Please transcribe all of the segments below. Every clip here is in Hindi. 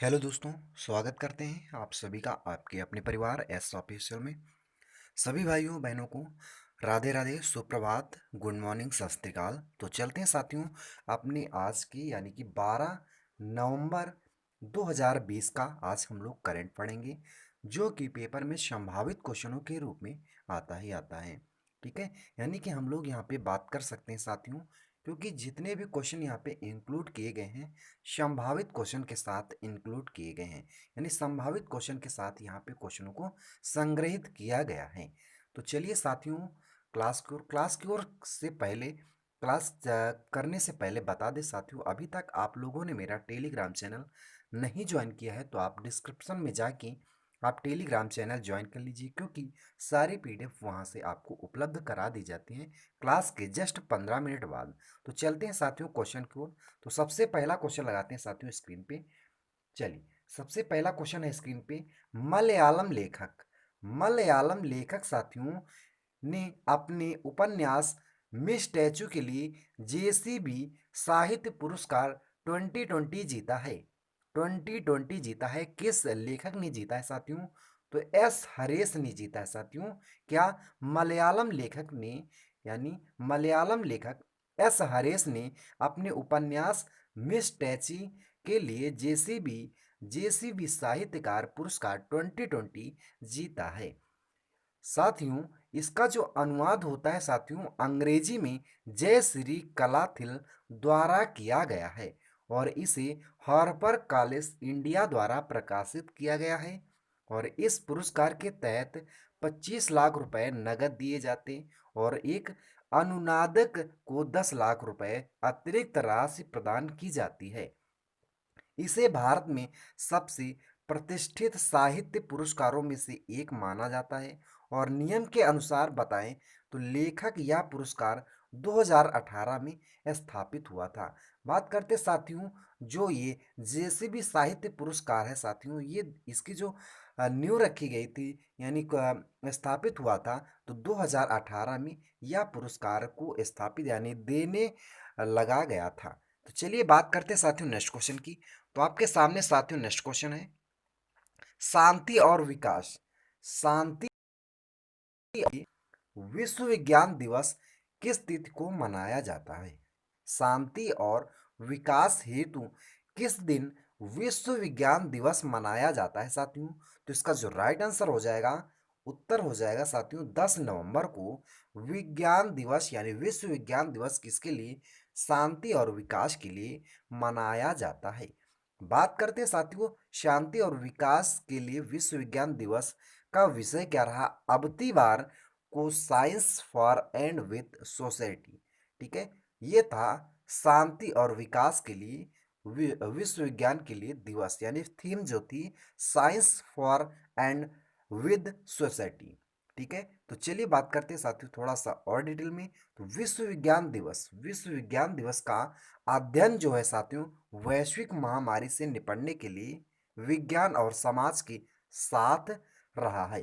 हेलो दोस्तों। स्वागत करते हैं आप सभी का आपके अपने परिवार एस ऑफिशियल में। सभी भाइयों बहनों को राधे राधे, सुप्रभात, गुड मॉर्निंग, सत श्री अकाल। तो चलते हैं साथियों अपने आज की यानी कि 12 नवंबर 2020 का आज हम लोग करंट पढ़ेंगे, जो कि पेपर में संभावित क्वेश्चनों के रूप में आता ही आता है। ठीक है, यानी कि हम लोग यहाँ पे बात कर सकते हैं साथियों, क्योंकि जितने भी क्वेश्चन यहाँ पे इंक्लूड किए गए हैं संभावित क्वेश्चन के साथ इंक्लूड किए गए हैं, यानी संभावित क्वेश्चन के साथ यहाँ पे क्वेश्चनों को संग्रहित किया गया है। तो चलिए साथियों, क्लास की ओर से पहले करने से पहले बता दें साथियों, अभी तक आप लोगों ने मेरा टेलीग्राम चैनल नहीं ज्वाइन किया है तो आप डिस्क्रिप्शन में जाके आप टेलीग्राम चैनल ज्वाइन कर लीजिए, क्योंकि सारी पीडीएफ वहाँ से आपको उपलब्ध करा दी जाती हैं क्लास के जस्ट 15 मिनट बाद। तो चलते हैं साथियों क्वेश्चन की ओर। तो सबसे पहला क्वेश्चन लगाते हैं साथियों स्क्रीन पे। चलिए, सबसे पहला क्वेश्चन है स्क्रीन पे। मलयालम लेखक साथियों ने अपने उपन्यास मिस स्टैचू के लिए जेसीबी साहित्य पुरस्कार 2020 जीता है। 2020 जीता है, किस लेखक ने जीता है साथियों? तो एस हरेश ने जीता है साथियों। क्या? मलयालम लेखक ने, यानी मलयालम लेखक एस हरेश ने अपने उपन्यास मिस टैची के लिए जेसीबी जेसीबी साहित्यकार पुरस्कार 2020 जीता है। साथियों, इसका जो अनुवाद होता है साथियों अंग्रेजी में जय श्री कलाथिल द्वारा किया गया है और इसे हार्पर कॉलेज इंडिया द्वारा प्रकाशित किया गया है। और इस पुरस्कार के तहत 25 लाख रुपए नगद दिए जाते और एक अनुनादक को 10 लाख रुपए अतिरिक्त राशि प्रदान की जाती है। इसे भारत में सबसे प्रतिष्ठित साहित्य पुरस्कारों में से एक माना जाता है और नियम के अनुसार बताएं तो लेखक यह पुरस्कार 2018 में स्थापित हुआ था। बात करते साथियों, जो ये जेसीबी साहित्य पुरस्कार है साथियों, ये इसकी जो नींव रखी गई थी, यानी स्थापित हुआ था तो 2018 में यह पुरस्कार को स्थापित यानी देने लगा गया था। तो चलिए बात करते साथियों नेक्स्ट क्वेश्चन की। तो आपके सामने साथियों नेक्स्ट क्वेश्चन है, शांति और विकास। शांति विश्व विज्ञान दिवस किस तिथि को मनाया जाता है? शांति और विकास हेतु किस दिन विश्व विज्ञान दिवस मनाया जाता है साथियों? तो इसका जो राइट आंसर हो जाएगा, उत्तर हो जाएगा साथियों 10 नवंबर को विज्ञान दिवस यानी विश्व विज्ञान दिवस किसके लिए? शांति और विकास के लिए मनाया जाता है। बात करते हैं साथियों शांति और विकास के लिए विश्व विज्ञान दिवस का विषय क्या रहा अब की बार? को science for and with society. ठीक है, ये था शांति और विकास के लिए विश्व विज्ञान के लिए दिवस, यानी थीम जो थी science for and with society. ठीक है, तो चलिए बात करते हैं साथियों थोड़ा सा और डिटेल में। तो विश्व विज्ञान दिवस का अध्ययन जो है साथियों वैश्विक महामारी से निपटने के लिए विज्ञान और समाज के साथ रहा है।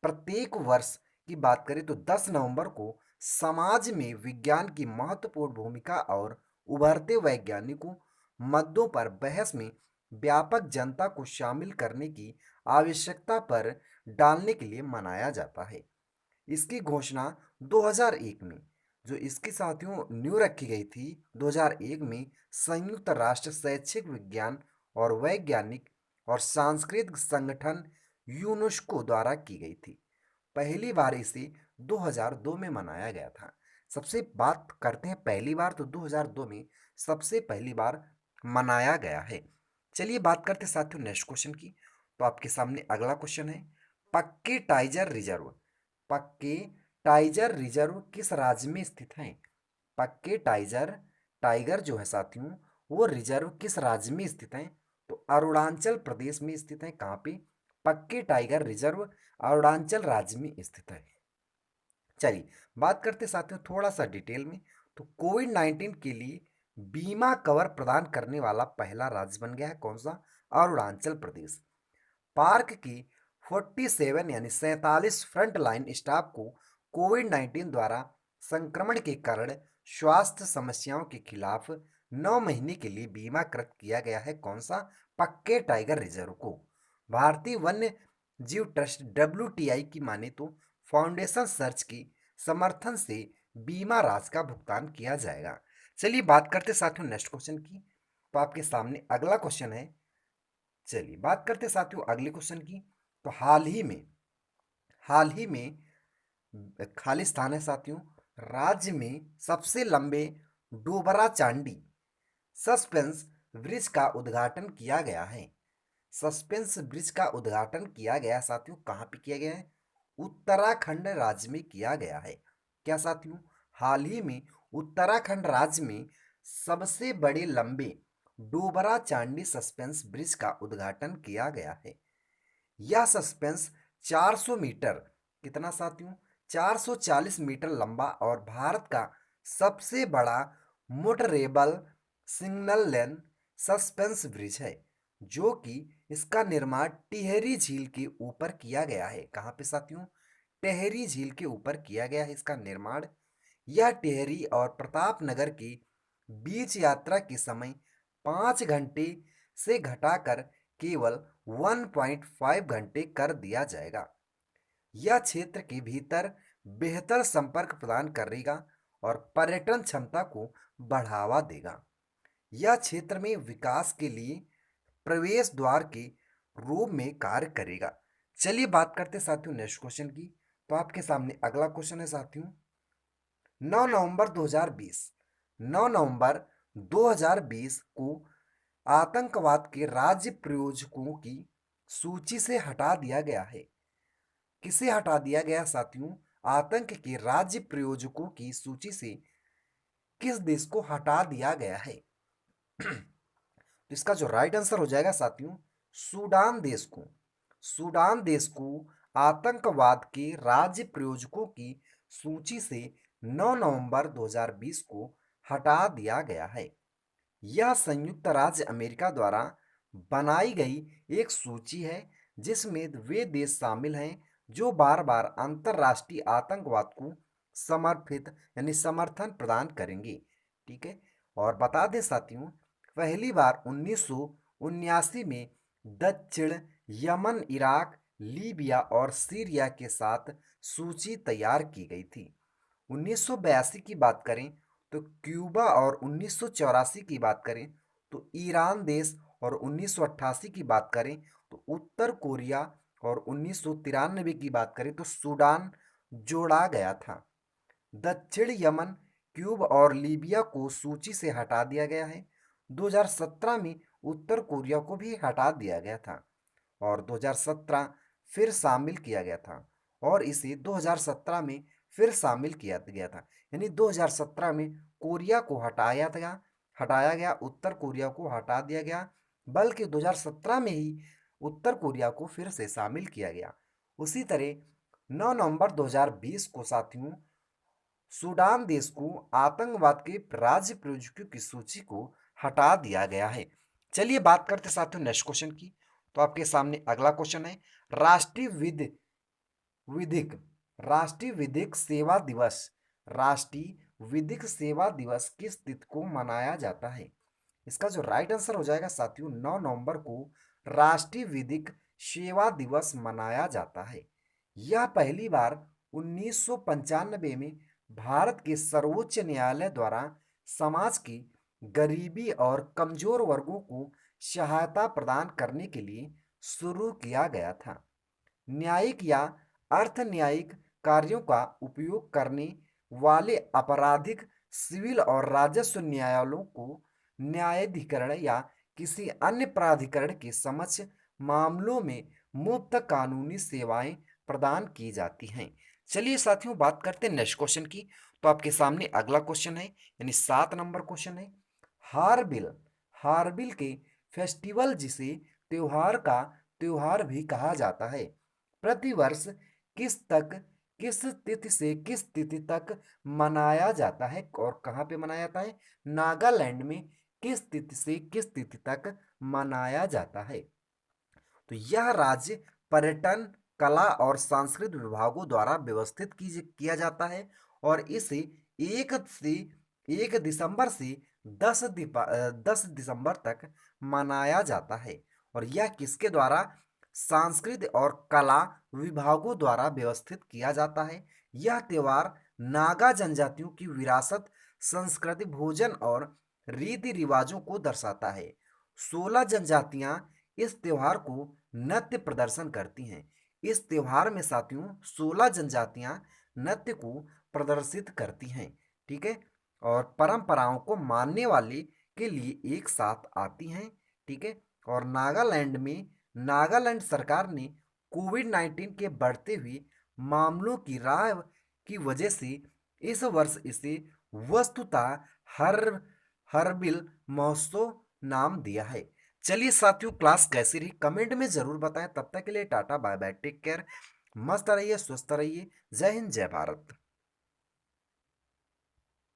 प्रत्येक वर्ष की बात करें तो 10 नवंबर को समाज में विज्ञान की महत्वपूर्ण भूमिका और उभरते वैज्ञानिकों मुद्दों पर बहस में व्यापक जनता को शामिल करने की आवश्यकता पर डालने के लिए मनाया जाता है। इसकी घोषणा 2001 में, जो इसकी साथियों नींव रखी गई थी 2001 में, संयुक्त राष्ट्र शैक्षिक विज्ञान और वैज्ञानिक और सांस्कृतिक संगठन यूनेस्को द्वारा की गई थी। पहली बार इसे 2002 में मनाया गया था। सबसे बात करते हैं पहली बार, तो 2002 में सबसे पहली बार मनाया गया है। चलिए बात करते हैं साथियों नेक्स्ट क्वेश्चन की। तो आपके सामने अगला क्वेश्चन है, पक्के टाइगर रिजर्व। पक्के टाइगर रिजर्व किस राज्य में स्थित है? पक्के टाइगर टाइगर जो है साथियों वो रिजर्व किस राज्य में स्थित है? तो अरुणाचल प्रदेश में स्थित है। कहाँ पे? पक्के टाइगर रिजर्व अरुणाचल राज्य में स्थित है। चलिए बात करते साथियों थोड़ा सा डिटेल में। तो कोविड-19 के लिए बीमा कवर प्रदान करने वाला पहला राज्य बन गया है कौन सा? अरुणाचल प्रदेश। पार्क की 47 यानी 47 फ्रंट लाइन स्टाफ को कोविड-19 द्वारा संक्रमण के कारण स्वास्थ्य समस्याओं के खिलाफ 9 महीने के लिए बीमाकृत किया गया है। कौन सा? पक्के टाइगर रिजर्व को। भारतीय वन्य जीव ट्रस्ट WTI की माने तो फाउंडेशन सर्च की समर्थन से बीमा राशि का भुगतान किया जाएगा। चलिए बात करते साथियों नेक्स्ट क्वेश्चन की। तो आपके सामने अगला क्वेश्चन है। चलिए बात करते साथियों अगले क्वेश्चन की। तो हाल ही में खाली स्थान है साथियों। राज्य में सबसे लंबे डोबरा चांडी सस्पेंस ब्रिज का उद्घाटन किया गया है। सस्पेंस ब्रिज का उद्घाटन किया गया साथियों, कहाँ पे किया गया है? उत्तराखंड राज्य में किया गया है। क्या साथियों? हाल ही में उत्तराखंड राज्य में सबसे बड़े लंबे डोबरा चांडी सस्पेंस ब्रिज का उद्घाटन किया गया है। यह सस्पेंस 400 मीटर, कितना साथियों? 440 मीटर लंबा और भारत का सबसे बड़ा मोटरेबल सिग्नल लेन सस्पेंस ब्रिज है, जो कि इसका निर्माण टिहरी झील के ऊपर किया गया है। कहाँ पे साथियों? टिहरी झील के ऊपर किया गया है इसका निर्माण। यह टिहरी और प्रतापनगर के बीच यात्रा के समय 5 घंटे से घटाकर केवल 1.5 घंटे कर दिया जाएगा। यह क्षेत्र के भीतर बेहतर संपर्क प्रदान करेगा और पर्यटन क्षमता को बढ़ावा देगा। यह क्षेत्र में विकास के लिए प्रवेश द्वार के रूप में कार्य करेगा। चलिए बात करते साथियों नेक्स्ट क्वेश्चन की। तो आपके सामने अगला क्वेश्चन है साथियों। 9 नवंबर 2020 9 नवंबर 2020 को आतंकवाद के राज्य प्रायोजकों की सूची से हटा दिया गया है। किसे हटा दिया गया साथियों? आतंक के राज्य प्रायोजकों की सूची से किस देश को हटा दिया गया है? तो इसका जो राइट आंसर हो जाएगा साथियों, सूडान देश को। सूडान देश को आतंकवाद के राज्य प्रायोजकों की सूची से 9 नवंबर 2020 को हटा दिया गया है। यह संयुक्त राज्य अमेरिका द्वारा बनाई गई एक सूची है, जिसमें वे देश शामिल हैं जो बार बार अंतर्राष्ट्रीय आतंकवाद को समर्पित यानी समर्थन प्रदान करेंगे। ठीक है। और बता दें साथियों, पहली बार 1979 में दक्षिण यमन, इराक, लीबिया और सीरिया के साथ सूची तैयार की गई थी। 1982 की बात करें तो क्यूबा और 1984 की बात करें तो ईरान देश और 1988 की बात करें तो उत्तर कोरिया और 1993 की बात करें तो सूडान जोड़ा गया था। दक्षिण यमन, क्यूब और लीबिया को सूची से हटा दिया गया है। 2017 में उत्तर कोरिया को भी हटा दिया गया था और 2017 फिर शामिल किया गया था और इसे 2017 में फिर शामिल किया गया था। यानी 2017 में कोरिया को हटाया गया, उत्तर कोरिया को हटा दिया गया, बल्कि 2017 में ही उत्तर कोरिया को फिर से शामिल किया गया। उसी तरह 9 नवंबर 2020 को साथियों सूडान देश को आतंकवाद के राज्य प्रायोजकों की सूची को हटा दिया गया है। चलिए बात करते साथियों नेक्स्ट क्वेश्चन की। तो आपके सामने अगला क्वेश्चन है। राष्ट्रीय विधिक राष्ट्रीय विधिक सेवा दिवस राष्ट्रीय विधिक सेवा दिवस किस तिथि को मनाया जाता है? इसका जो राइट आंसर हो जाएगा साथियों, 9 नवंबर को राष्ट्रीय विधिक सेवा दिवस मनाया जाता है। यह पहली बार 1995 में भारत के सर्वोच्च न्यायालय द्वारा समाज की गरीबी और कमजोर वर्गों को सहायता प्रदान करने के लिए शुरू किया गया था। न्यायिक या अर्ध न्यायिक कार्यों का उपयोग करने वाले आपराधिक, सिविल और राजस्व न्यायालयों को न्यायाधिकरण या किसी अन्य प्राधिकरण के समक्ष मामलों में मुफ्त कानूनी सेवाएं प्रदान की जाती हैं। चलिए साथियों बात करते हैं नेक्स्ट क्वेश्चन की। तो आपके सामने अगला क्वेश्चन है, यानी 7 नंबर क्वेश्चन है। हार्बिल हार्बिल के फेस्टिवल, जिसे त्योहार भी कहा जाता है, प्रतिवर्ष किस तिथि से किस तिथि तक मनाया जाता है और कहाँ पे मनाया जाता है? नागालैंड में किस तिथि से किस तिथि तक मनाया जाता है? तो यह राज्य पर्यटन, कला और सांस्कृतिक विभागों द्वारा व्यवस्थित किया जाता है और इसे 1 दिसंबर से 10 दिसंबर तक मनाया जाता है और यह किसके द्वारा सांस्कृतिक और कला विभागों द्वारा व्यवस्थित किया जाता है। यह त्योहार नागा जनजातियों की विरासत, संस्कृति, भोजन और रीति रिवाजों को दर्शाता है। 16 जनजातियां इस त्योहार को नृत्य प्रदर्शन करती हैं। इस त्योहार में साथियों 16 जनजातियां नृत्य को प्रदर्शित करती हैं। ठीक है, और परंपराओं को मानने वाले के लिए एक साथ आती हैं। ठीक है, और नागालैंड सरकार ने कोविड-19 के बढ़ते हुए मामलों की राह की वजह से इस वर्ष इसे वस्तुतः हर हरबिल महोत्सव नाम दिया है। चलिए साथियों, क्लास कैसी रही कमेंट में जरूर बताएं। तब तक के लिए tata bye bye, take care, मस्त रहिए, स्वस्थ रहिए। जय हिंद, जय भारत।